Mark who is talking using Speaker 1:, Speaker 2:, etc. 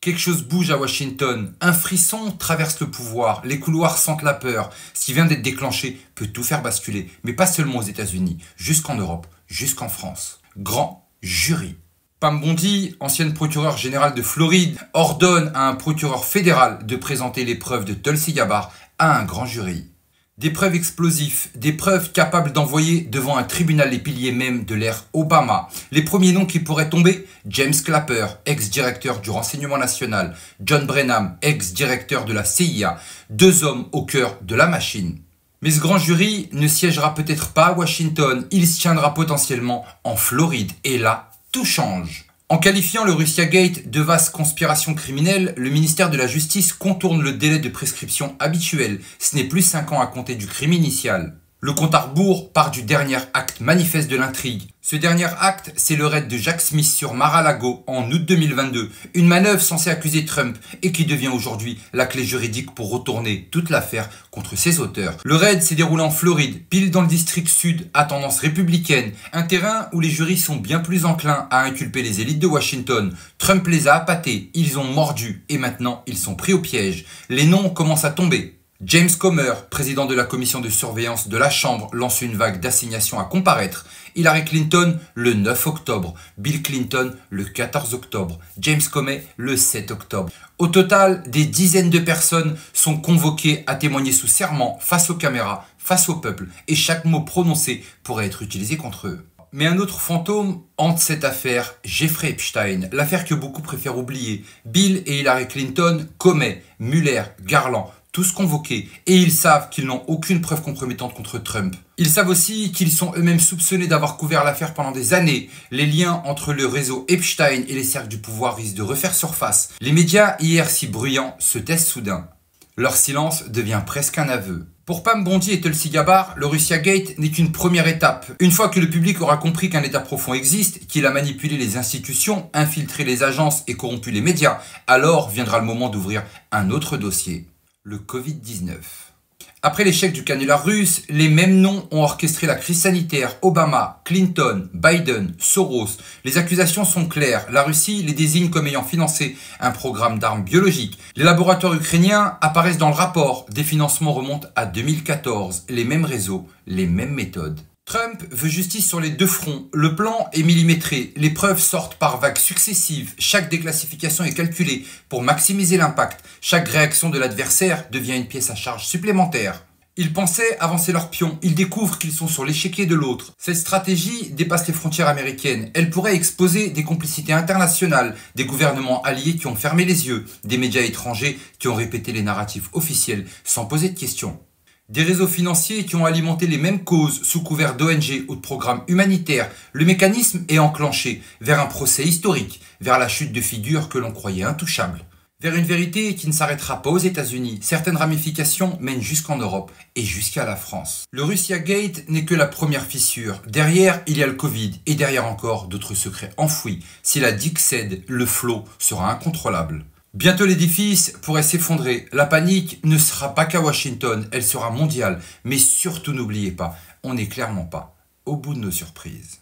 Speaker 1: Quelque chose bouge à Washington, un frisson traverse le pouvoir, les couloirs sentent la peur. Ce qui vient d'être déclenché peut tout faire basculer, mais pas seulement aux États-Unis, jusqu'en Europe, jusqu'en France. Grand jury. Pam Bondi, ancienne procureure générale de Floride, ordonne à un procureur fédéral de présenter les preuves de Tulsi Gabbard à un grand jury. Des preuves explosives, des preuves capables d'envoyer devant un tribunal les piliers même de l'ère Obama. Les premiers noms qui pourraient tomber, James Clapper, ex-directeur du renseignement national, John Brennan, ex-directeur de la CIA, deux hommes au cœur de la machine. Mais ce grand jury ne siégera peut-être pas à Washington, il se tiendra potentiellement en Floride. Et là, tout change. En qualifiant le Russia Gate de vaste conspiration criminelle, le ministère de la Justice contourne le délai de prescription habituel. Ce n'est plus 5 ans à compter du crime initial. Le compte à rebours part du dernier acte manifeste de l'intrigue. Ce dernier acte, c'est le raid de Jack Smith sur Mar-a-Lago en août 2022. Une manœuvre censée accuser Trump et qui devient aujourd'hui la clé juridique pour retourner toute l'affaire contre ses auteurs. Le raid s'est déroulé en Floride, pile dans le district sud à tendance républicaine. Un terrain où les jurys sont bien plus enclins à inculper les élites de Washington. Trump les a appâtés, ils ont mordu et maintenant ils sont pris au piège. Les noms commencent à tomber. James Comer, président de la commission de surveillance de la Chambre, lance une vague d'assignations à comparaître. Hillary Clinton le 9 octobre, Bill Clinton le 14 octobre, James Comey le 7 octobre. Au total, des dizaines de personnes sont convoquées à témoigner sous serment face aux caméras, face au peuple, et chaque mot prononcé pourrait être utilisé contre eux. Mais un autre fantôme hante cette affaire, Jeffrey Epstein, l'affaire que beaucoup préfèrent oublier. Bill et Hillary Clinton, Comey, Mueller, Garland, tous convoqués, et ils savent qu'ils n'ont aucune preuve compromettante contre Trump. Ils savent aussi qu'ils sont eux-mêmes soupçonnés d'avoir couvert l'affaire pendant des années. Les liens entre le réseau Epstein et les cercles du pouvoir risquent de refaire surface. Les médias, hier si bruyants, se taisent soudain. Leur silence devient presque un aveu. Pour Pam Bondi et Tulsi Gabbard, le Russia Gate n'est qu'une première étape. Une fois que le public aura compris qu'un État profond existe, qu'il a manipulé les institutions, infiltré les agences et corrompu les médias, alors viendra le moment d'ouvrir un autre dossier. Le Covid-19. Après l'échec du canular russe, les mêmes noms ont orchestré la crise sanitaire. Obama, Clinton, Biden, Soros. Les accusations sont claires. La Russie les désigne comme ayant financé un programme d'armes biologiques. Les laboratoires ukrainiens apparaissent dans le rapport. Des financements remontent à 2014. Les mêmes réseaux, les mêmes méthodes. Trump veut justice sur les deux fronts. Le plan est millimétré. Les preuves sortent par vagues successives. Chaque déclassification est calculée pour maximiser l'impact. Chaque réaction de l'adversaire devient une pièce à charge supplémentaire. Ils pensaient avancer leurs pions. Ils découvrent qu'ils sont sur l'échiquier de l'autre. Cette stratégie dépasse les frontières américaines. Elle pourrait exposer des complicités internationales, des gouvernements alliés qui ont fermé les yeux, des médias étrangers qui ont répété les narratifs officiels sans poser de questions. Des réseaux financiers qui ont alimenté les mêmes causes sous couvert d'ONG ou de programmes humanitaires. Le mécanisme est enclenché vers un procès historique, vers la chute de figures que l'on croyait intouchables, vers une vérité qui ne s'arrêtera pas aux États-Unis. Certaines ramifications mènent jusqu'en Europe et jusqu'à la France. Le Russia Gate n'est que la première fissure. Derrière, il y a le Covid et derrière encore d'autres secrets enfouis. Si la digue cède, le flot sera incontrôlable. Bientôt l'édifice pourrait s'effondrer. La panique ne sera pas qu'à Washington, elle sera mondiale. Mais surtout n'oubliez pas, on n'est clairement pas au bout de nos surprises.